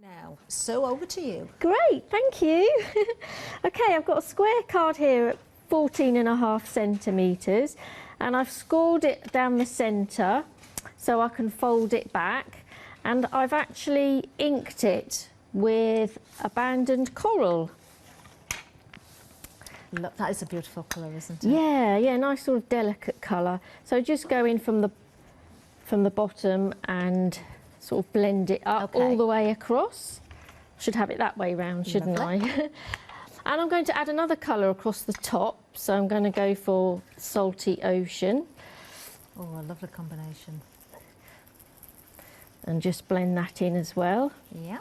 Now, so over to you. Great, thank you. Okay, I've got a square card here at 14.5 centimetres and I've scored it down the centre so I can fold it back, and I've actually inked it with abandoned coral. Look, that is a beautiful colour, isn't it? Yeah, nice sort of delicate colour. So just go in from the bottom and sort of blend it up all the way across. Should have it that way round, shouldn't I? And I'm going to add another colour across the top, so I'm going to go for Salty Ocean. Oh, a lovely combination. And just blend that in as well. Yeah.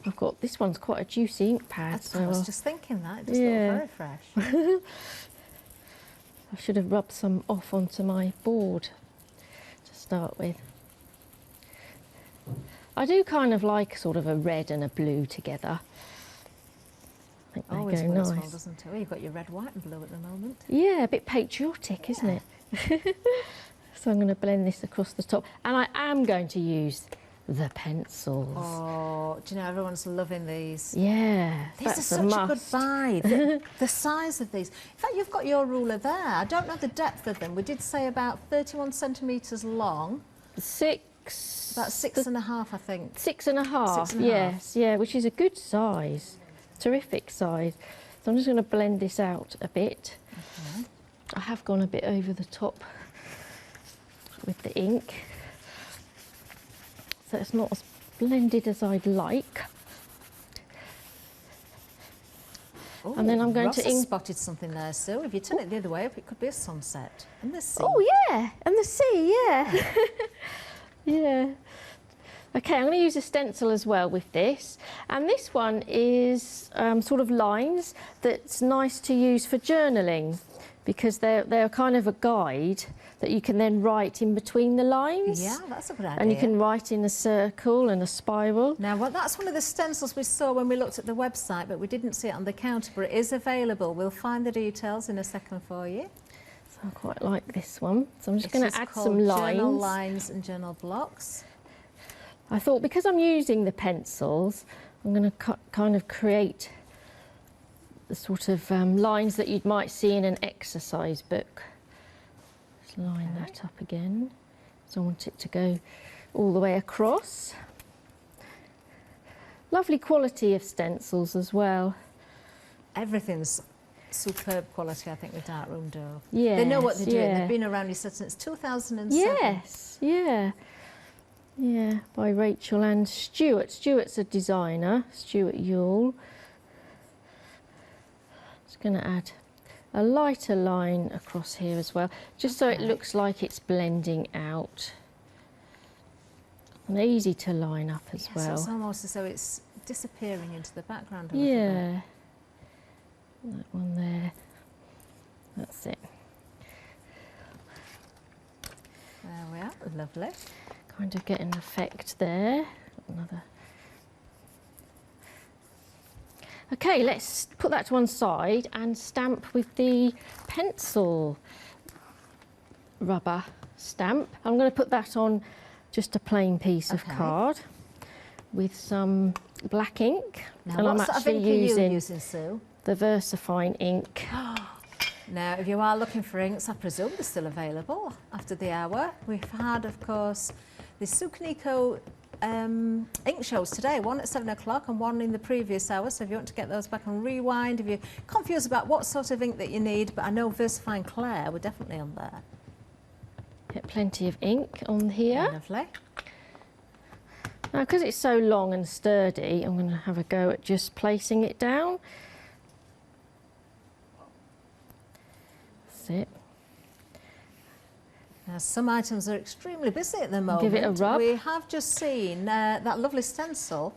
I've got, this one's quite a juicy ink pad. I was just thinking that, it just looked very fresh. I should have rubbed some off onto my board to start with. I do kind of like sort of a red and a blue together. I think they go nice. Well, doesn't it? Well, you've got your red, white and blue at the moment. Yeah, a bit patriotic, isn't it? So I'm going to blend this across the top. And I am going to use the pencils. Oh, do you know, everyone's loving these. Yeah, these are such a good buy. The size of these. In fact, you've got your ruler there. I don't know the depth of them. We did say about 31 centimetres long. About 6.5, I think. 6.5, yes, yeah, which is a good size, terrific size. So I'm just going to blend this out a bit. Okay. I have gone a bit over the top with the ink, so it's not as blended as I'd like. Ooh, and then I'm going to spotted something there, Sue. If you turn it the other way up, it could be a sunset and the sea. Oh yeah, and the sea, yeah. Yeah. Okay, I'm going to use a stencil as well with this, and this one is sort of lines that's nice to use for journaling, because they're kind of a guide that you can then write in between the lines. Yeah, that's a good idea. And you can write in a circle and a spiral. Now, well, that's one of the stencils we saw when we looked at the website, but we didn't see it on the counter, but it is available. We'll find the details in a second for you. So I quite like this one. So I'm just going to add some lines. Journal lines and journal blocks. I thought, because I'm using the pencils, I'm going to kind of create the sort of lines that you might see in an exercise book. Just line that up again. So I want it to go all the way across. Lovely quality of stencils as well. Everything's superb quality, I think, with Darkroom Door. Yeah, they know what they're doing. They've been around, you said, since 2007. Yes, yeah. Yeah, by Rachel and Stuart. Stuart's a designer, Stuart Yule. Just going to add a lighter line across here as well, just so it looks like it's blending out. And easy to line up as well. So it's almost as though it's disappearing into the background a little bit. That one there. That's it. There we are, lovely. Kind of get an effect there. Another. Okay, let's put that to one side and stamp with the pencil rubber stamp. I'm going to put that on just a plain piece of card with some black ink. Now, and I'm actually using Sue? The VersaFine ink. Now, if you are looking for inks, I presume they're still available after the hour. We've had, of course, the Sukaniko ink shows today, one at 7 o'clock and one in the previous hour. So if you want to get those back and rewind, if you're confused about what sort of ink that you need, but I know VersaFine Claire, we're definitely on there. Get plenty of ink on here. Lovely. Now, because it's so long and sturdy, I'm going to have a go at just placing it down. That's it. Now, some items are extremely busy at the moment. Give it a rub. We have just seen that lovely stencil.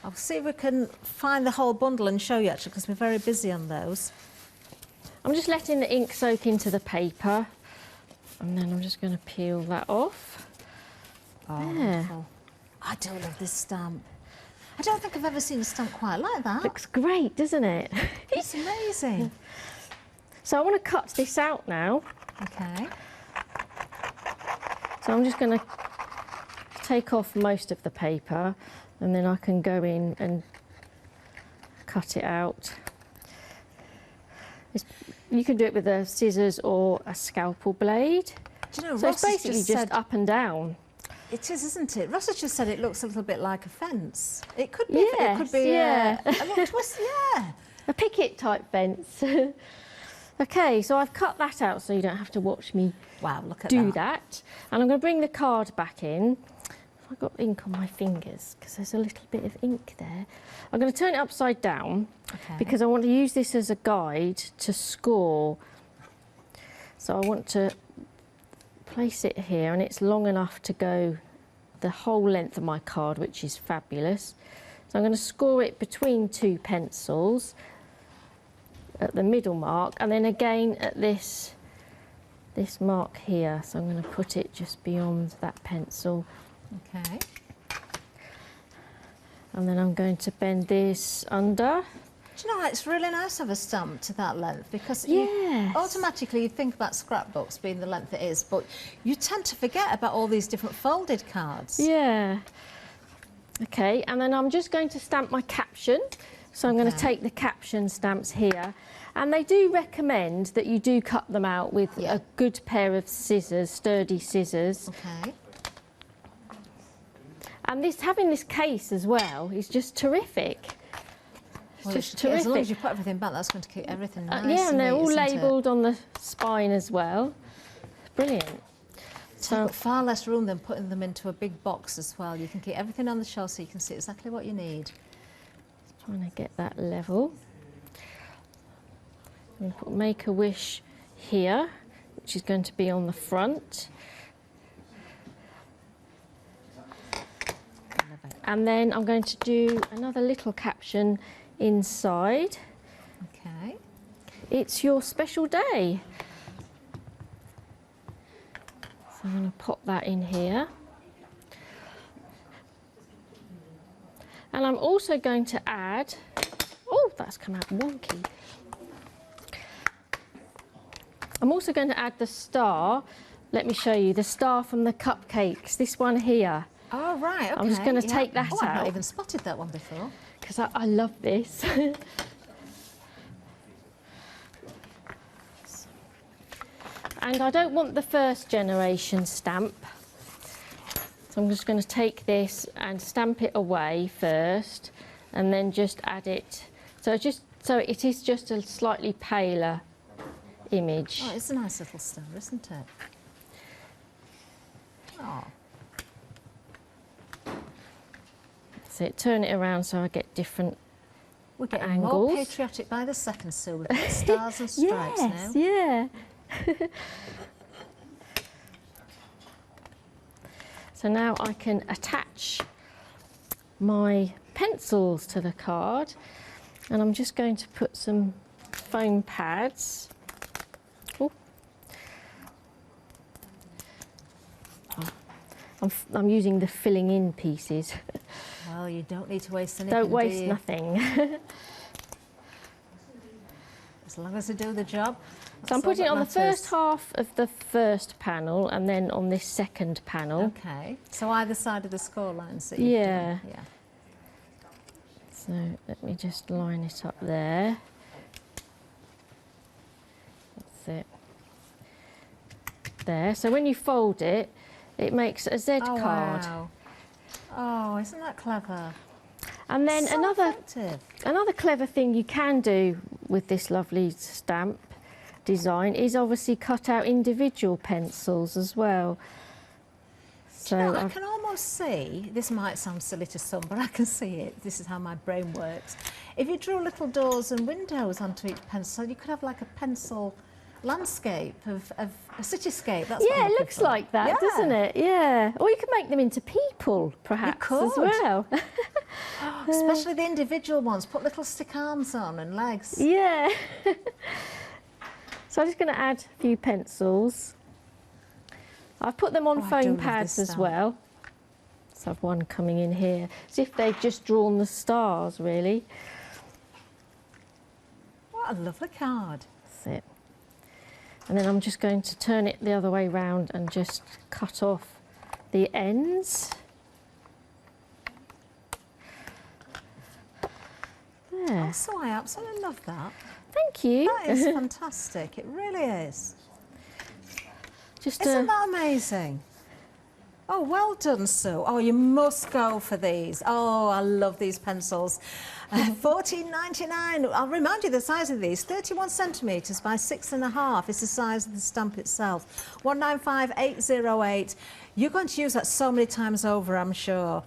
I'll see if we can find the whole bundle and show you, actually, because we're very busy on those. I'm just letting the ink soak into the paper, and then I'm just going to peel that off. Oh, wonderful. I do love this stamp. I don't think I've ever seen a stamp quite like that. Looks great, doesn't it? It's amazing. So I want to cut this out now. Okay. So I'm just going to take off most of the paper and then I can go in and cut it out. You can do it with a scissors or a scalpel blade. Do you know, So Ross it's basically has just said, up and down. it is, isn't it? Ross has just said it looks a little bit like a fence. It could be. Yes, it could be yeah. a little twist. Yeah. A picket type fence. Okay, so I've cut that out so you don't have to watch me Wow, look at do that. that. And I'm going to bring the card back in. I've got ink on my fingers because there's a little bit of ink there. I'm going to turn it upside down because I want to use this as a guide to score. So I want to place it here, and it's long enough to go the whole length of my card, which is fabulous. So I'm going to score it between two pencils at the middle mark, and then again at this mark here. So I'm going to put it just beyond that pencil. Okay. And then I'm going to bend this under. Do you know, it's really nice to have a stamp to that length, because Yes. automatically you think about scrapbooks being the length it is, but you tend to forget about all these different folded cards. Yeah. Okay, and then I'm just going to stamp my caption. So I'm going to take the caption stamps here. And they do recommend that you do cut them out with a good pair of scissors, sturdy scissors. Okay. And having this case as well is just terrific. Well, Just terrific. as long as you put everything back, that's going to keep everything nice. Yeah, and they're neat, all isn't it? labelled on the spine as well. Brilliant. So you've got far less room than putting them into a big box as well. You can keep everything on the shelf so you can see exactly what you need. Trying to get that level. I'm going to put Make-A-Wish here, which is going to be on the front. And then I'm going to do another little caption inside. Okay. It's your special day. So I'm going to pop that in here. And I'm also going to add, oh, that's come out wonky. I'm also going to add the star. Let me show you the star from the cupcakes. This one here. Oh, right, okay. I'm just going to take that I've not out. even spotted that one before. Because I love this. And I don't want the first generation stamp. So I'm just going to take this and stamp it away first, and then just add it. So it is just a slightly paler image. Oh, it's a nice little star, isn't it? Oh. So turn it around so I get different We're getting angles. more patriotic by the second, Sue. We've got stars and stripes yes, now. yeah. So now I can attach my pencils to the card, and I'm just going to put some foam pads. Ooh. I'm using the filling in pieces. Well, you don't need to waste anything. Don't waste nothing. As long as they do the job. So I'm putting it on the first half of the first panel and then on this second panel. Okay. So either side of the score lines that Yeah. you've done. Yeah. So let me just line it up there. That's it. There. So when you fold it, it makes a Z card. Wow. Oh, isn't that clever? And then So effective. another clever thing you can do with this lovely stamp design is obviously cut out individual pencils as well. So You know, I can almost see, this might sound silly to some, but I can see it. This is how my brain works. If you drew little doors and windows onto each pencil, you could have like a pencil landscape of a cityscape. That's what yeah, I'm it looking looks for. like that, Yeah. doesn't it? Yeah. Or you could make them into people, perhaps, as could. well. Especially the individual ones. Put little stick arms on and legs. Yeah. So I'm just going to add a few pencils. I've put them on Oh, I do foam love pads this as stamp. well. So I've one coming in here. As if they've just drawn the stars, really. What a lovely card. That's it. And then I'm just going to turn it the other way round and just cut off the ends. Yeah. So I absolutely love that. Thank you. That is fantastic. It really is. Just Isn't that amazing? Oh, well done, Sue. Oh, you must go for these. Oh, I love these pencils. $14.99. I'll remind you the size of these. 31 centimetres by 6.5 is the size of the stamp itself. 195808. You're going to use that so many times over, I'm sure.